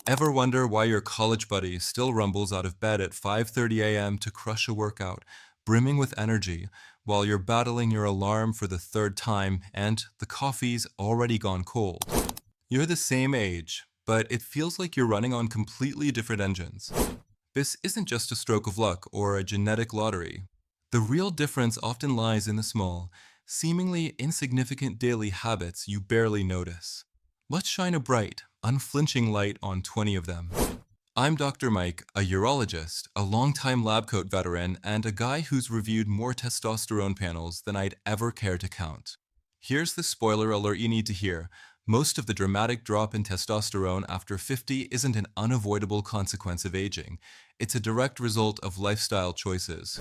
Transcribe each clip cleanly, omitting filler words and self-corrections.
Ever wonder why your college buddy still rumbles out of bed at 5:30 a.m. to crush a workout, brimming with energy, while you're battling your alarm for the third time and the coffee's already gone cold? You're the same age, but it feels like you're running on completely different engines. This isn't just a stroke of luck or a genetic lottery. The real difference often lies in the small, seemingly insignificant daily habits you barely notice. Let's shine a bright, unflinching light on 20 of them. I'm Dr. Mike, a urologist, a longtime lab coat veteran, and a guy who's reviewed more testosterone panels than I'd ever care to count. Here's the spoiler alert you need to hear. Most of the dramatic drop in testosterone after 50 isn't an unavoidable consequence of aging. It's a direct result of lifestyle choices.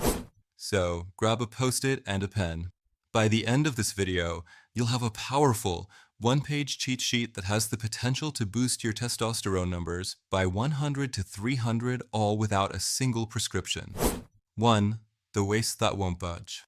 So, grab a post-it and a pen. By the end of this video, you'll have a powerful, one-page cheat sheet that has the potential to boost your testosterone numbers by 100 to 300, all without a single prescription. 1. The waist that won't budge.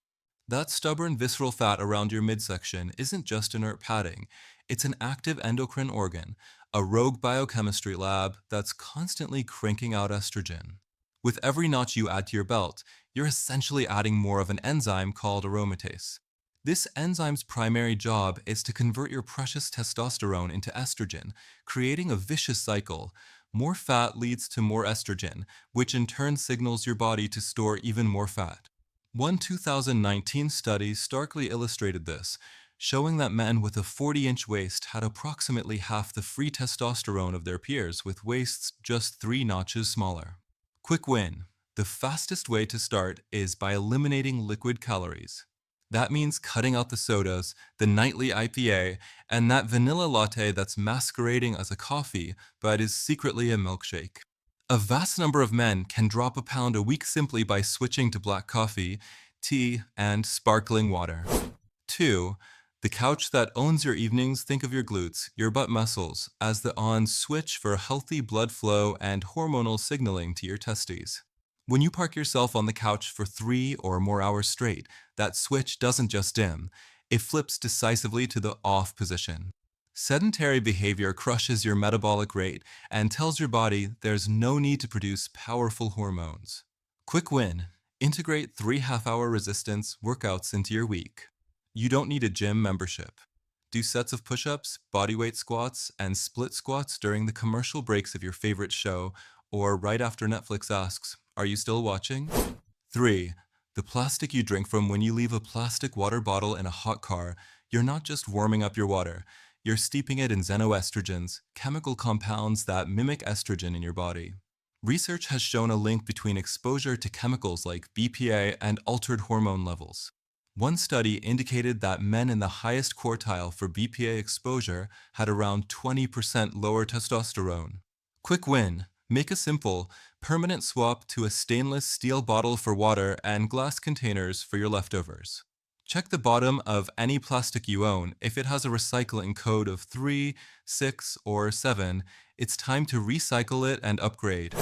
That stubborn visceral fat around your midsection isn't just inert padding. It's an active endocrine organ, a rogue biochemistry lab that's constantly cranking out estrogen. With every notch you add to your belt, you're essentially adding more of an enzyme called aromatase. This enzyme's primary job is to convert your precious testosterone into estrogen, creating a vicious cycle. More fat leads to more estrogen, which in turn signals your body to store even more fat. One 2019 study starkly illustrated this, showing that men with a 40-inch waist had approximately half the free testosterone of their peers with waists just 3 notches smaller. Quick win. The fastest way to start is by eliminating liquid calories. That means cutting out the sodas, the nightly IPA, and that vanilla latte that's masquerading as a coffee but is secretly a milkshake. A vast number of men can drop a pound a week simply by switching to black coffee, tea, and sparkling water. 2. The couch that owns your evenings. Think of your glutes, your butt muscles, as the on switch for healthy blood flow and hormonal signaling to your testes. When you park yourself on the couch for 3 or more hours straight, that switch doesn't just dim, it flips decisively to the off position. Sedentary behavior crushes your metabolic rate and tells your body there's no need to produce powerful hormones. Quick win. Integrate 3 half-hour resistance workouts into your week. You don't need a gym membership. Do sets of push-ups, bodyweight squats, and split squats during the commercial breaks of your favorite show, or right after Netflix asks, "Are you still watching?" 3. The plastic you drink from. When you leave a plastic water bottle in a hot car, you're not just warming up your water, you're steeping it in xenoestrogens, chemical compounds that mimic estrogen in your body. Research has shown a link between exposure to chemicals like BPA and altered hormone levels. One study indicated that men in the highest quartile for BPA exposure had around 20% lower testosterone. Quick win. Make a simple, permanent swap to a stainless steel bottle for water and glass containers for your leftovers. Check the bottom of any plastic you own. If it has a recycling code of 3, 6, or 7, it's time to recycle it and upgrade.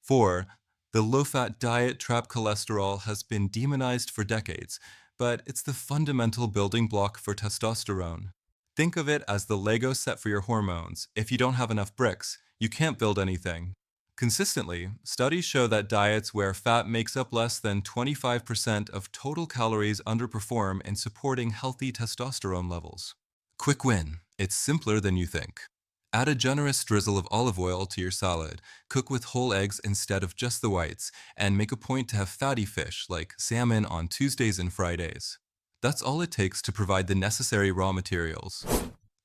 4. The low-fat diet trap. Cholesterol has been demonized for decades, but it's the fundamental building block for testosterone. Think of it as the Lego set for your hormones. If you don't have enough bricks, you can't build anything. Consistently, studies show that diets where fat makes up less than 25% of total calories underperform in supporting healthy testosterone levels. Quick win. It's simpler than you think. Add a generous drizzle of olive oil to your salad, cook with whole eggs instead of just the whites, and make a point to have fatty fish like salmon on Tuesdays and Fridays. That's all it takes to provide the necessary raw materials.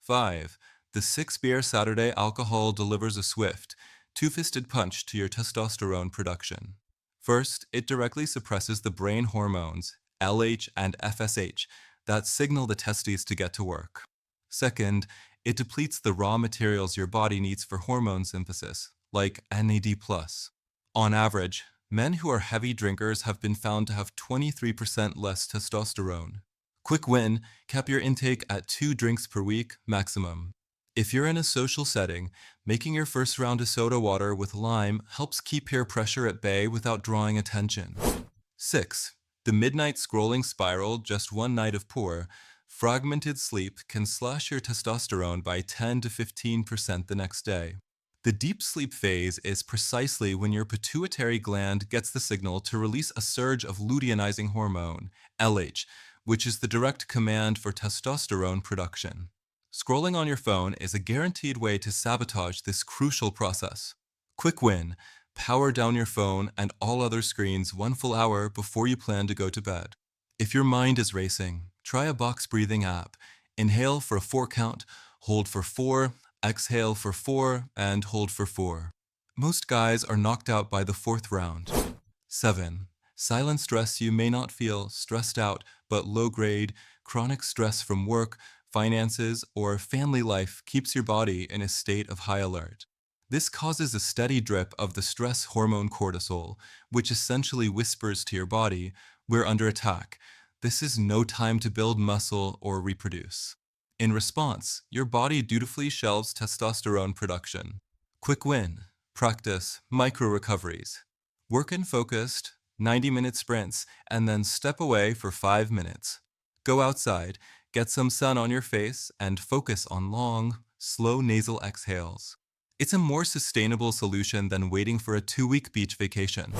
5. The 6-beer Saturday. Alcohol delivers a swift, two-fisted punch to your testosterone production. First, it directly suppresses the brain hormones, LH and FSH, that signal the testes to get to work. Second, it depletes the raw materials your body needs for hormone synthesis, like NAD+. On average, men who are heavy drinkers have been found to have 23% less testosterone. Quick win. Cap your intake at 2 drinks per week maximum. If you're in a social setting, making your first round of soda water with lime helps keep peer pressure at bay without drawing attention. 6. The midnight scrolling spiral. Just one night of poor, fragmented sleep can slash your testosterone by 10 to 15% the next day. The deep sleep phase is precisely when your pituitary gland gets the signal to release a surge of luteinizing hormone, LH, which is the direct command for testosterone production. Scrolling on your phone is a guaranteed way to sabotage this crucial process. Quick win: power down your phone and all other screens 1 full hour before you plan to go to bed. If your mind is racing, try a box breathing app. Inhale for a 4 count, hold for 4, exhale for 4, and hold for 4. Most guys are knocked out by the fourth round. 7. Silent stress. You may not feel stressed out, but low grade, chronic stress from work, finances, or family life keeps your body in a state of high alert. This causes a steady drip of the stress hormone cortisol, which essentially whispers to your body, "We're under attack. This is no time to build muscle or reproduce." In response, your body dutifully shelves testosterone production. Quick win: practice micro recoveries. Work in focused, 90-minute sprints, and then step away for 5 minutes. Go outside, get some sun on your face, and focus on long, slow nasal exhales. It's a more sustainable solution than waiting for a 2-week beach vacation.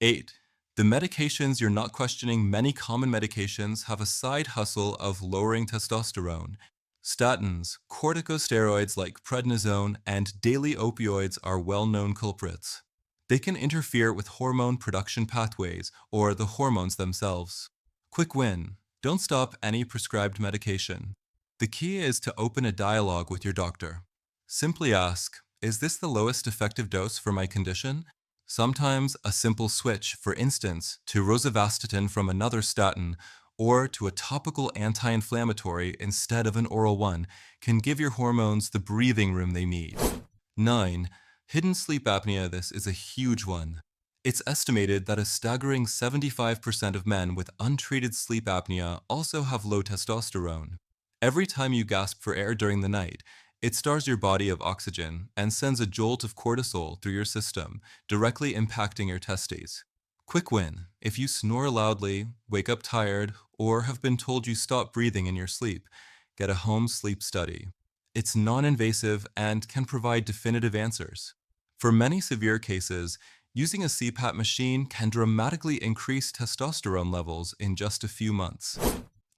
8. The medications you're not questioning. Many common medications have a side hustle of lowering testosterone. Statins, corticosteroids like prednisone, and daily opioids are well-known culprits. They can interfere with hormone production pathways or the hormones themselves. Quick win: don't stop any prescribed medication. The key is to open a dialogue with your doctor. Simply ask, "Is this the lowest effective dose for my condition?" Sometimes a simple switch, for instance, to rosuvastatin from another statin or to a topical anti-inflammatory instead of an oral one, can give your hormones the breathing room they need. 9. Hidden sleep apnea. This is a huge one. It's estimated that a staggering 75% of men with untreated sleep apnea also have low testosterone. Every time you gasp for air during the night, it starves your body of oxygen and sends a jolt of cortisol through your system, directly impacting your testes. Quick win: if you snore loudly, wake up tired, or have been told you stop breathing in your sleep, get a home sleep study. It's non-invasive and can provide definitive answers. For many severe cases, using a CPAP machine can dramatically increase testosterone levels in just a few months.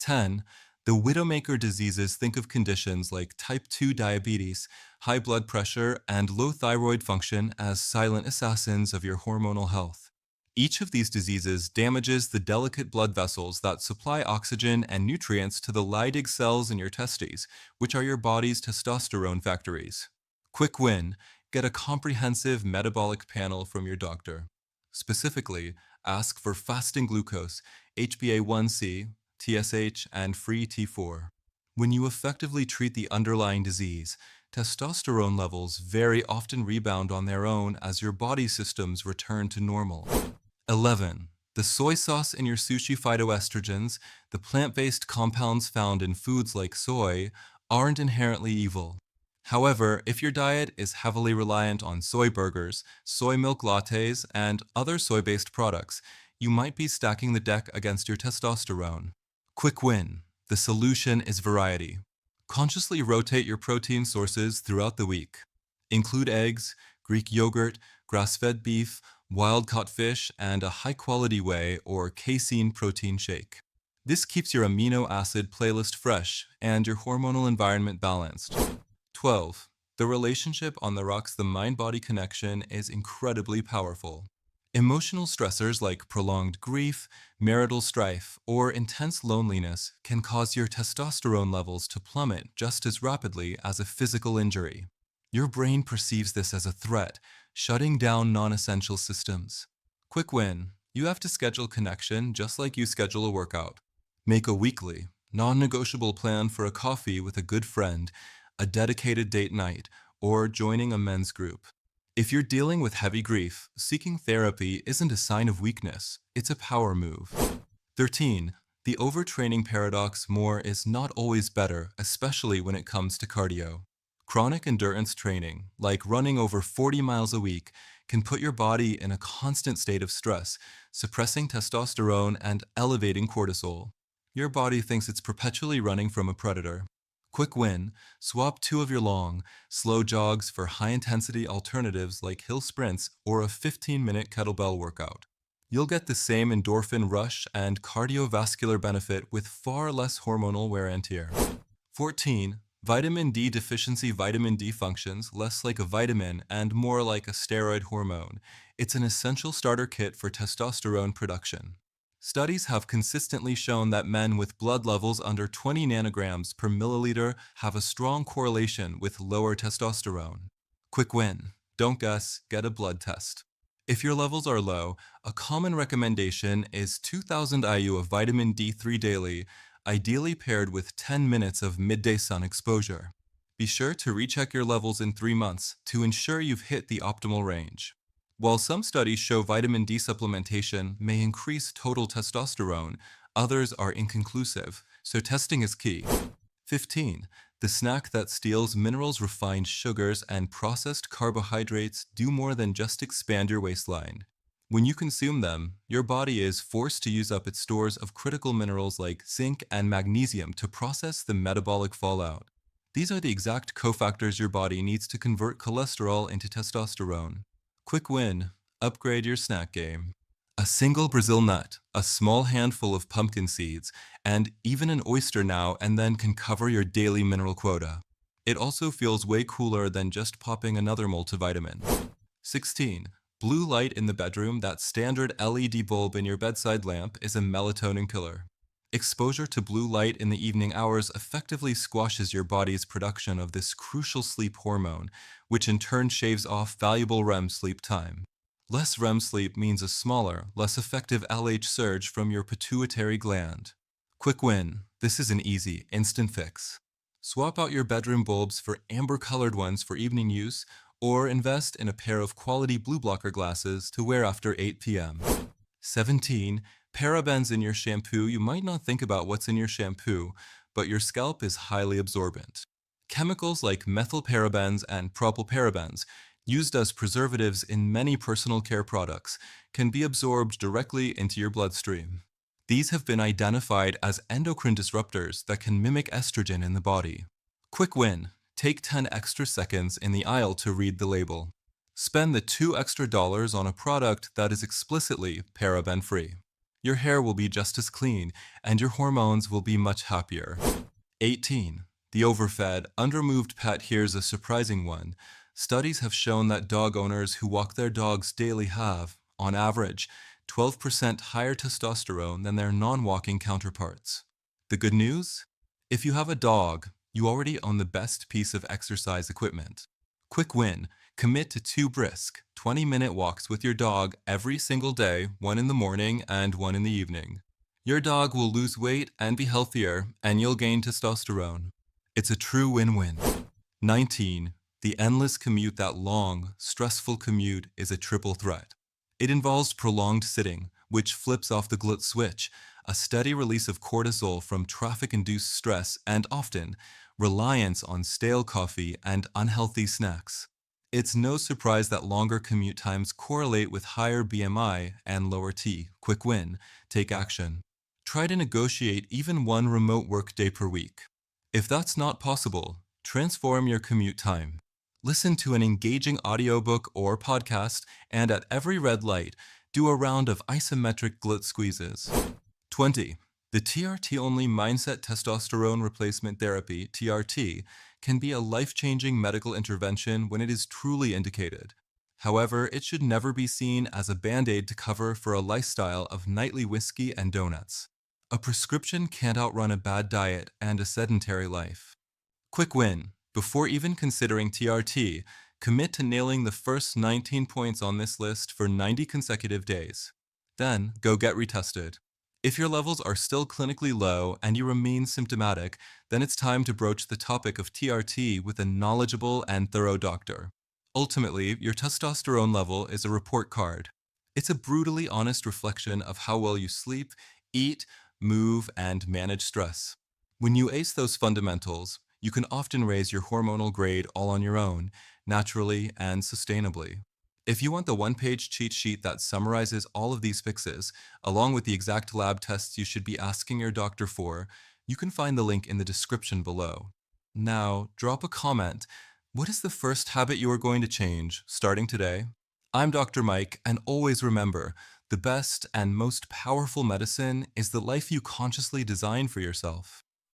10. The widowmaker diseases. Think of conditions like type 2 diabetes, high blood pressure, and low thyroid function as silent assassins of your hormonal health. Each of these diseases damages the delicate blood vessels that supply oxygen and nutrients to the Leydig cells in your testes, which are your body's testosterone factories. Quick win: get a comprehensive metabolic panel from your doctor. Specifically, ask for fasting glucose, HbA1c, TSH, and free T4. When you effectively treat the underlying disease, testosterone levels very often rebound on their own as your body systems return to normal. 11. The soy sauce in your sushi. Phytoestrogens, the plant-based compounds found in foods like soy, aren't inherently evil. However, if your diet is heavily reliant on soy burgers, soy milk lattes, and other soy-based products, you might be stacking the deck against your testosterone. Quick win: the solution is variety. Consciously rotate your protein sources throughout the week. Include eggs, Greek yogurt, grass-fed beef, wild-caught fish, and a high-quality whey or casein protein shake. This keeps your amino acid playlist fresh and your hormonal environment balanced. 12. The relationship on the rocks. The mind-body connection is incredibly powerful. Emotional stressors like prolonged grief, marital strife, or intense loneliness can cause your testosterone levels to plummet just as rapidly as a physical injury. Your brain perceives this as a threat, shutting down non-essential systems. Quick win: you have to schedule connection just like you schedule a workout. Make a weekly, non-negotiable plan for a coffee with a good friend, a dedicated date night, or joining a men's group. If you're dealing with heavy grief, seeking therapy isn't a sign of weakness, it's a power move. 13. The overtraining paradox. More is not always better, especially when it comes to cardio. Chronic endurance training, like running over 40 miles a week, can put your body in a constant state of stress, suppressing testosterone and elevating cortisol. Your body thinks it's perpetually running from a predator. Quick win, swap 2 of your long, slow jogs for high-intensity alternatives like hill sprints or a 15-minute kettlebell workout. You'll get the same endorphin rush and cardiovascular benefit with far less hormonal wear and tear. 14. Vitamin D deficiency. Vitamin D functions less like a vitamin and more like a steroid hormone. It's an essential starter kit for testosterone production. Studies have consistently shown that men with blood levels under 20 nanograms per milliliter have a strong correlation with lower testosterone. Quick win. Don't guess, get a blood test. If your levels are low, a common recommendation is 2000 IU of vitamin D3 daily, ideally paired with 10 minutes of midday sun exposure. Be sure to recheck your levels in 3 months to ensure you've hit the optimal range. While some studies show vitamin D supplementation may increase total testosterone, others are inconclusive, so testing is key. 15. The snack that steals minerals, refined sugars, and processed carbohydrates do more than just expand your waistline. When you consume them, your body is forced to use up its stores of critical minerals like zinc and magnesium to process the metabolic fallout. These are the exact cofactors your body needs to convert cholesterol into testosterone. Quick win, upgrade your snack game. A single Brazil nut, a small handful of pumpkin seeds, and even an oyster now and then can cover your daily mineral quota. It also feels way cooler than just popping another multivitamin. 16. Blue light in the bedroom. That standard LED bulb in your bedside lamp is a melatonin killer. Exposure to blue light in the evening hours effectively squashes your body's production of this crucial sleep hormone, which in turn shaves off valuable REM sleep time. Less REM sleep means a smaller, less effective LH surge from your pituitary gland. Quick win. This is an easy, instant fix. Swap out your bedroom bulbs for amber-colored ones for evening use, or invest in a pair of quality blue blocker glasses to wear after 8 p.m. 17. Parabens in your shampoo. You might not think about what's in your shampoo, but your scalp is highly absorbent. Chemicals like methylparabens and propylparabens, used as preservatives in many personal care products, can be absorbed directly into your bloodstream. These have been identified as endocrine disruptors that can mimic estrogen in the body. Quick win. Take 10 extra seconds in the aisle to read the label. Spend the $2 extra on a product that is explicitly paraben-free. Your hair will be just as clean, and your hormones will be much happier. 18. The overfed, undermoved pet. Here's a surprising one. Studies have shown that dog owners who walk their dogs daily have, on average, 12% higher testosterone than their non-walking counterparts. The good news? If you have a dog, you already own the best piece of exercise equipment. Quick win. Commit to 2 brisk, 20-minute walks with your dog every single day, one in the morning and one in the evening. Your dog will lose weight and be healthier, and you'll gain testosterone. It's a true win-win. 19. The endless commute. That long, stressful commute is a triple threat. It involves prolonged sitting, which flips off the glut switch, a steady release of cortisol from traffic-induced stress, and often, reliance on stale coffee and unhealthy snacks. It's no surprise that longer commute times correlate with higher BMI and lower T. Quick win. Take action. Try to negotiate even one remote work day per week. If that's not possible, transform your commute time. Listen to an engaging audiobook or podcast, and at every red light, do a round of isometric glut squeezes. 20. The TRT-only mindset testosterone replacement therapy, TRT, can be a life-changing medical intervention when it is truly indicated. However, it should never be seen as a band-aid to cover for a lifestyle of nightly whiskey and donuts. A prescription can't outrun a bad diet and a sedentary life. Quick win. Before even considering TRT, commit to nailing the first 19 points on this list for 90 consecutive days. Then, go get retested. If your levels are still clinically low and you remain symptomatic, then it's time to broach the topic of TRT with a knowledgeable and thorough doctor. Ultimately, your testosterone level is a report card. It's a brutally honest reflection of how well you sleep, eat, move, and manage stress. When you ace those fundamentals, you can often raise your hormonal grade all on your own, naturally and sustainably. If you want the one-page cheat sheet that summarizes all of these fixes, along with the exact lab tests you should be asking your doctor for, you can find the link in the description below. Now, drop a comment. What is the first habit you are going to change starting today? I'm Dr. Mike, and always remember the best and most powerful medicine is the life you consciously design for yourself.